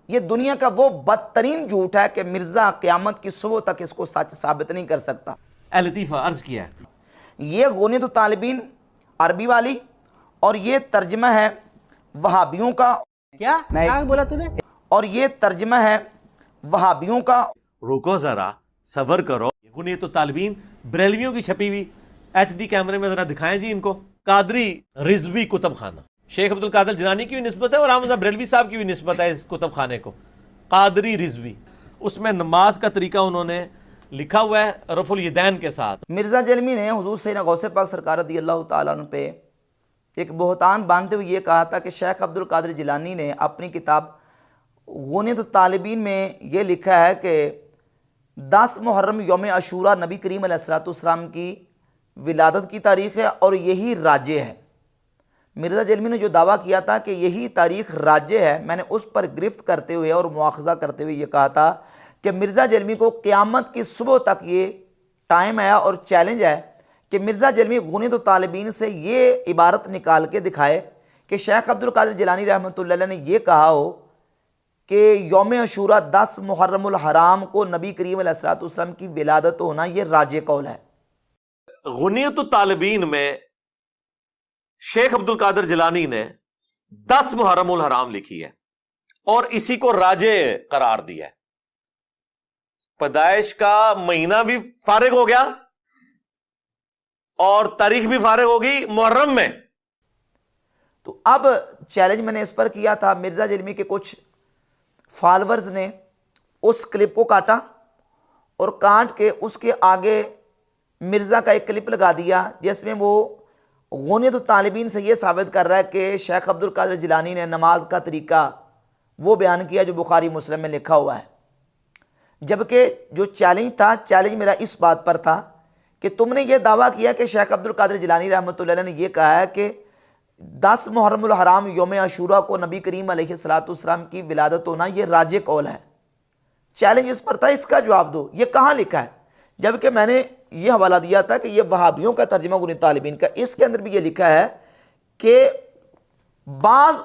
یہ دنیا کا وہ بدترین جھوٹ ہے کہ مرزا قیامت کی صبح تک اس کو سچ ثابت نہیں کر سکتا۔ اے لطیفہ عرض کیا ہے، یہ غنیت الطالبین عربی والی، اور یہ ترجمہ ہے وہابیوں کا، کیا بولا تو نے؟ اور یہ ترجمہ ہے وہابیوں کا۔ رکو ذرا، صبر کرو۔ غنیت الطالبین بریلویوں کی چھپی ہوئی، ایچ ڈی کیمرے میں ذرا دکھائیں جی ان کو۔ قادری رضوی کتب خانہ، شیخ عبد القادر جیلانی کی بھی نسبت ہے اور احمد بریلوی صاحب کی بھی نسبت ہے اس کتب خانے کو، قادری رضوی۔ اس میں نماز کا طریقہ انہوں نے لکھا ہوا ہے رفع الیدین کے ساتھ۔ مرزا جلمی نے حضور سیدنا غوث پاک سرکار رضی اللہ تعالیٰ عنہ پہ ایک بہتان باندھتے ہوئے یہ کہا تھا کہ شیخ عبد القادر جیلانی نے اپنی کتاب غنیت الطالبین میں یہ لکھا ہے کہ 10 محرم یوم عاشوراء نبی کریم علیہ السلام کی ولادت کی تاریخ ہے اور یہی راجع ہے۔ مرزا جلمی نے جو دعویٰ کیا تھا کہ یہی تاریخ راجع ہے، میں نے اس پر گرفت کرتے ہوئے اور مواخذہ کرتے ہوئے یہ کہا تھا کہ مرزا جلمی کو قیامت کی صبح تک یہ ٹائم آیا اور چیلنج ہے کہ مرزا جلمی غنیت الطالبین سے یہ عبارت نکال کے دکھائے کہ شیخ عبد القادر جیلانی رحمۃ اللہ علیہ نے یہ کہا ہو کہ یوم عاشوراء 10 محرم الحرام کو نبی کریم علیہ السلام کی ولادت ہونا یہ راجع قول ہے۔ غنیت الطالبین میں شیخ عبد القادر جیلانی نے 10 محرم الحرام لکھی ہے اور اسی کو راجع قرار دیا ہے۔ پیدائش کا مہینہ بھی فارغ ہو گیا اور تاریخ بھی فارغ ہوگی محرم میں۔ تو اب چیلنج میں نے اس پر کیا تھا، مرزا جلمی کے کچھ فالورز نے اس کلپ کو کاٹا اور کاٹ کے اس کے آگے مرزا کا ایک کلپ لگا دیا جس میں وہ غنیت الطالبین سے یہ ثابت کر رہا ہے کہ شیخ عبد القادر جیلانی نے نماز کا طریقہ وہ بیان کیا جو بخاری مسلم میں لکھا ہوا ہے، جبکہ جو چیلنج تھا، چیلنج میرا اس بات پر تھا کہ تم نے یہ دعویٰ کیا کہ شیخ عبد القادر جیلانی رحمۃ اللہ علیہ نے یہ کہا ہے کہ 10 محرم الحرام یوم عاشوراء کو نبی کریم علیہ السلام کی ولادت ہونا یہ راجع قول ہے۔ چیلنج اس پر تھا، اس کا جواب دو، یہ کہاں لکھا ہے؟ جبکہ میں نے یہ حوالہ دیا تھا کہ یہ وہابیوں کا ترجمہ غنیت الطالبین کا، اس کے اندر بھی یہ لکھا ہے کہ بعض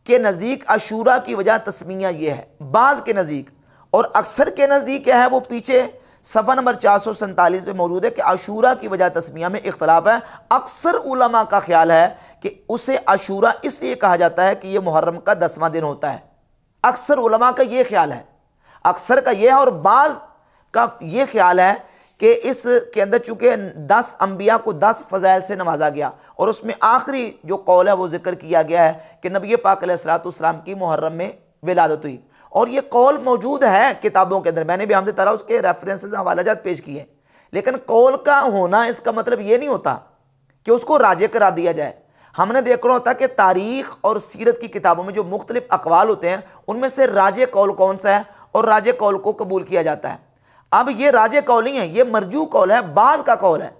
کے نزدیک عاشوراء کی وجہ تسمیہ یہ ہے، بعض کے نزدیک، اور اکثر کے نزدیک کیا ہے وہ پیچھے صفحہ نمبر 447 پہ موجود ہے کہ عاشوراء کی وجہ تسمیہ میں اختلاف ہے۔ اکثر علماء کا خیال ہے کہ اسے عاشوراء اس لیے کہا جاتا ہے کہ یہ محرم کا 10واں دن ہوتا ہے، اکثر علماء کا یہ خیال ہے، اکثر کا یہ ہے، اور بعض کا یہ خیال ہے کہ اس کے اندر چونکہ 10 انبیاء کو 10 فضائل سے نوازا گیا اور اس میں آخری جو قول ہے وہ ذکر کیا گیا ہے کہ نبی پاک علیہ السلام کی محرم میں ولادت ہوئی، اور یہ قول موجود ہے کتابوں کے اندر، میں نے بھی حمد تعالیٰ اس کے ریفرنسز حوالہ جات پیش کیے، لیکن قول کا ہونا اس کا مطلب یہ نہیں ہوتا کہ اس کو راجع قرار دیا جائے۔ ہم نے دیکھنا ہوتا کہ تاریخ اور سیرت کی کتابوں میں جو مختلف اقوال ہوتے ہیں ان میں سے راجع قول کون سا ہے اور راجع قول کو قبول کیا جاتا ہے۔ اب یہ راجع قول نہیں ہے، یہ مرجوح قول ہے، بعض کا قول ہے،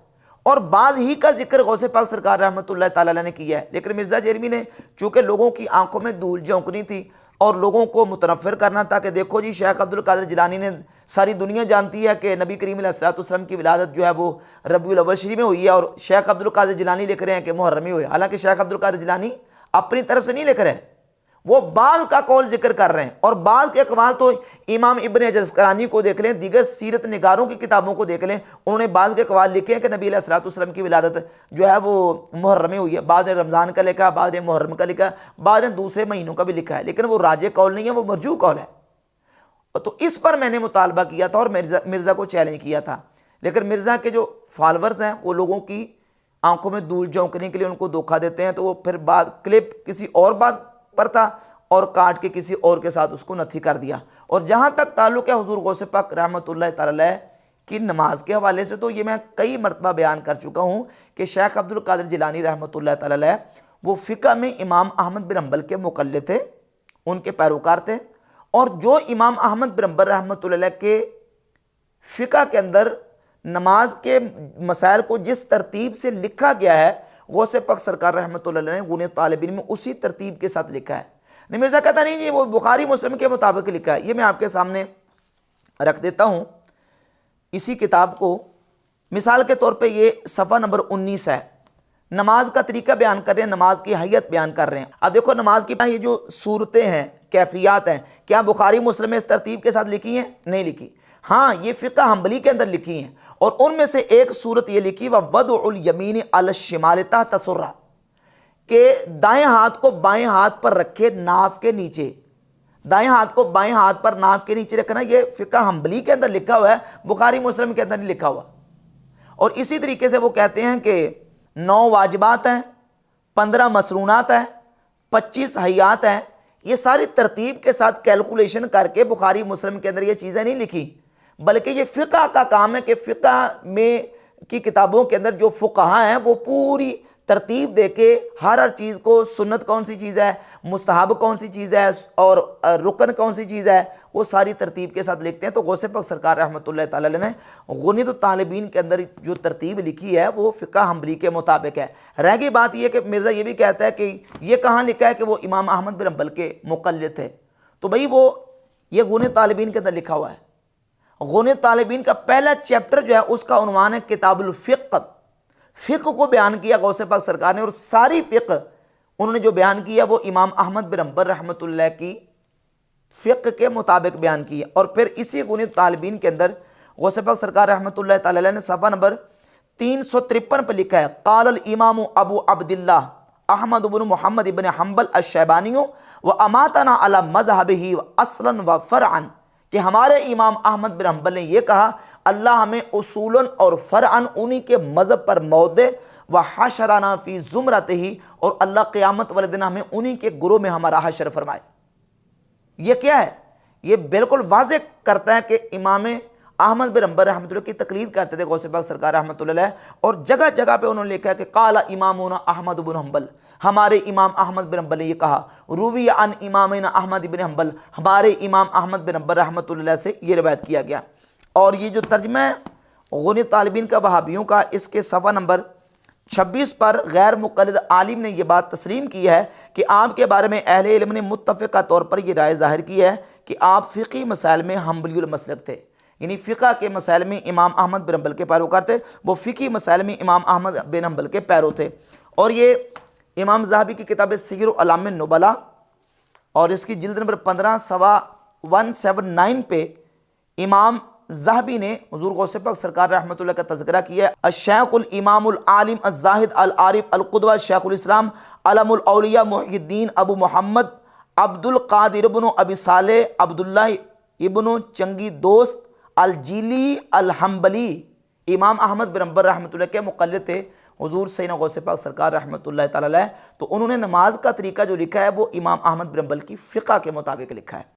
اور بعض ہی کا ذکر غوث پاک سرکار رحمۃ اللہ تعالیٰ علیہ نے کیا ہے، لیکن مرزا جیلمی نے چونکہ لوگوں کی آنکھوں میں دھول جھونکنی تھی اور لوگوں کو متنفر کرنا تھا کہ دیکھو جی شیخ عبد القادر جیلانی نے، ساری دنیا جانتی ہے کہ نبی کریم علیہ السلام کی ولادت جو ہے وہ ربیع الاول شریف میں ہوئی ہے، اور شیخ عبد القادر جیلانی لکھ رہے ہیں کہ محرم میں ہوئی، حالانکہ شیخ عبد القادر جیلانی اپنی طرف سے نہیں لکھ رہے، وہ بعض کا قول ذکر کر رہے ہیں، اور بعض کے اقوال تو امام ابن عسقلانی کو دیکھ لیں، دیگر سیرت نگاروں کی کتابوں کو دیکھ لیں، انہوں نے بعض کے اقوال لکھے ہیں کہ نبی علیہ السلام کی ولادت جو ہے وہ محرم میں ہوئی ہے، بعض نے رمضان کا لکھا ہے، بعض نے محرم کا لکھا ہے، بعض نے دوسرے مہینوں کا بھی لکھا ہے، لیکن وہ راجع قول نہیں ہے، وہ مرجوح قول ہے۔ تو اس پر میں نے مطالبہ کیا تھا اور مرزا کو چیلنج کیا تھا، لیکن مرزا کے جو فالورز ہیں وہ لوگوں کی آنکھوں میں دھول جھونکنے کے لیے ان کو دھوکہ دیتے ہیں، تو وہ پھر بعد کلپ کسی اور بات پر تھا اور کاٹ کے کسی اور کے ساتھ اس کو نتھی کر دیا۔ اور جہاں تک تعلق ہے حضور غوث پاک رحمۃ اللہ تعالی کی نماز کے حوالے سے، تو یہ میں کئی مرتبہ بیان کر چکا ہوں کہ شیخ عبد القادر جیلانی رحمۃ اللہ تعالی وہ فقہ میں امام احمد بن حنبل کے مقلد تھے، ان کے پیروکار تھے، اور جو امام احمد بن حنبل رحمۃ اللہ کے فقہ کے اندر نماز کے مسائل کو جس ترتیب سے لکھا گیا ہے، غوث پاک سرکار رحمۃ اللہ علیہ نے غنیت الطالبین میں اسی ترتیب کے ساتھ لکھا ہے۔ نہیں، مرزا کہتا نہیں جی وہ بخاری مسلم کے مطابق لکھا ہے، یہ میں آپ کے سامنے رکھ دیتا ہوں اسی کتاب کو۔ مثال کے طور پہ یہ صفحہ نمبر 19 ہے، نماز کا طریقہ بیان کر رہے ہیں، نماز کی حیت بیان کر رہے ہیں۔ اب دیکھو نماز کی یہ جو صورتیں ہیں، کیفیات ہیں، کیا بخاری مسلم اس ترتیب کے ساتھ لکھی ہیں؟ نہیں لکھی۔ ہاں یہ فقہ حنبلی کے اندر لکھی ہیں، اور ان میں سے ایک صورت یہ لکھی وَوَضْعُ الْيَمِينِ عَلَى الشِّمَالِ تحت سُرَّةٍ، کہ دائیں ہاتھ کو بائیں ہاتھ پر رکھے ناف کے نیچے، دائیں ہاتھ کو بائیں ہاتھ پر ناف کے نیچے رکھنا، یہ فقہ حنبلی کے اندر لکھا ہوا ہے، بخاری مسلم کے اندر نہیں لکھا ہوا۔ اور اسی طریقے سے وہ کہتے ہیں کہ 9 واجبات ہیں، 15 مسنونات ہیں، 25 حیات ہیں، یہ ساری ترتیب کے ساتھ کیلکولیشن کر کے بخاری مسلم کے اندر یہ چیزیں نہیں لکھی، بلکہ یہ فقہ کا کام ہے کہ فقہ میں کی کتابوں کے اندر جو فقہاء ہیں وہ پوری ترتیب دے کے ہر چیز کو، سنت کون سی چیز ہے، مستحب کون سی چیز ہے، اور رکن کون سی چیز ہے، وہ ساری ترتیب کے ساتھ لکھتے ہیں۔ تو غوث پاک سرکار رحمۃ اللہ تعالی علیہ نے غنیۃ الطالبین کے اندر جو ترتیب لکھی ہے وہ فقہ حنبلی کے مطابق ہے۔ رہ گئی بات یہ کہ مرزا یہ بھی کہتا ہے کہ یہ کہاں لکھا ہے کہ وہ امام احمد بن حنبل کے مقلد تھے، تو بھئی وہ یہ غنیۃ الطالبین کے اندر لکھا ہوا ہے۔ غنیۃ الطالبین کا پہلا چیپٹر جو ہے اس کا عنوان ہے کتاب الفقہ، فقہ کو بیان کیا غوث پاک سرکار نے، اور ساری فقہ انہوں نے جو بیان کیا وہ امام احمد بن حنبل رحمۃ اللہ کی فقہ کے مطابق بیان کی ہے۔ اور پھر اسی غنیۃ الطالبین کے اندر غوث پاک سرکار رحمۃ اللہ تعالی علیہ نے صفحہ نمبر 353 پہ لکھا ہے قال الامام ابو عبداللہ احمد بن محمد بن حنبل الشیبانی واماتنا علی مذہبہ اصلا و فرعا، کہ ہمارے امام احمد بن حنبل نے یہ کہا اللہ ہمیں اصولاً اور فرعاً انہی کے مذہب پر موت دے، وحشرنا فی زمرتہ، اور اللہ قیامت والے دن ہمیں انہی کے گروہ میں ہمارا حشر فرمائے۔ یہ کیا ہے؟ یہ بالکل واضح کرتا ہے کہ امام احمد بن حنبل رحمۃ اللہ کی تقلید کرتے تھے غوث پاک سرکار رحمۃ اللہ علیہ، اور جگہ جگہ پہ انہوں نے لکھا ہے کہ قال امامنا احمد بن حنبل، ہمارے امام احمد بن حنبل نے یہ کہا، روی عن امامنا احمد بن حنبل، ہمارے امام احمد بن حنبل رحمۃ اللہ سے یہ روایت کیا گیا۔ اور یہ جو ترجمہ ہے غنیۃ طالبین کا وہابیوں کا، اس کے صفحہ نمبر 26 پر غیر مقلد عالم نے یہ بات تسلیم کی ہے کہ آپ کے بارے میں اہل علم نے متفقہ طور پر یہ رائے ظاہر کی ہے کہ آپ فقہی مسائل میں حنبلی المسلک تھے، یعنی فقہ کے مسائل میں امام احمد بن حنبل کے پیروکار تھے، وہ فقہی مسائل میں امام احمد بن حنبل کے پیرو تھے۔ اور یہ امام ذہبی کی کتاب سیر اعلام النبلاء اور اس کی جلد نمبر 15 صفحہ 179 پہ امام ذہبی نے حضور غوث پاک سرکار رحمۃ اللہ کا تذکرہ کیا ہے۔ الشیخ الامام العالم الزاہد العارف القدوہ شیخ الاسلام علم الاولیاء محی الدین ابو محمد عبد القادر ابن ابی صالح عبداللہ ابن چنگی دوست الجیلی الحنبلی، امام احمد بن حنبل رحمۃ اللہ کے مقلد تھے حضور سیدنا غوث پاک سرکار رحمۃ اللہ تعالی علیہ۔ تو انہوں نے نماز کا طریقہ جو لکھا ہے وہ امام احمد بن حنبل کی فقہ کے مطابق لکھا ہے۔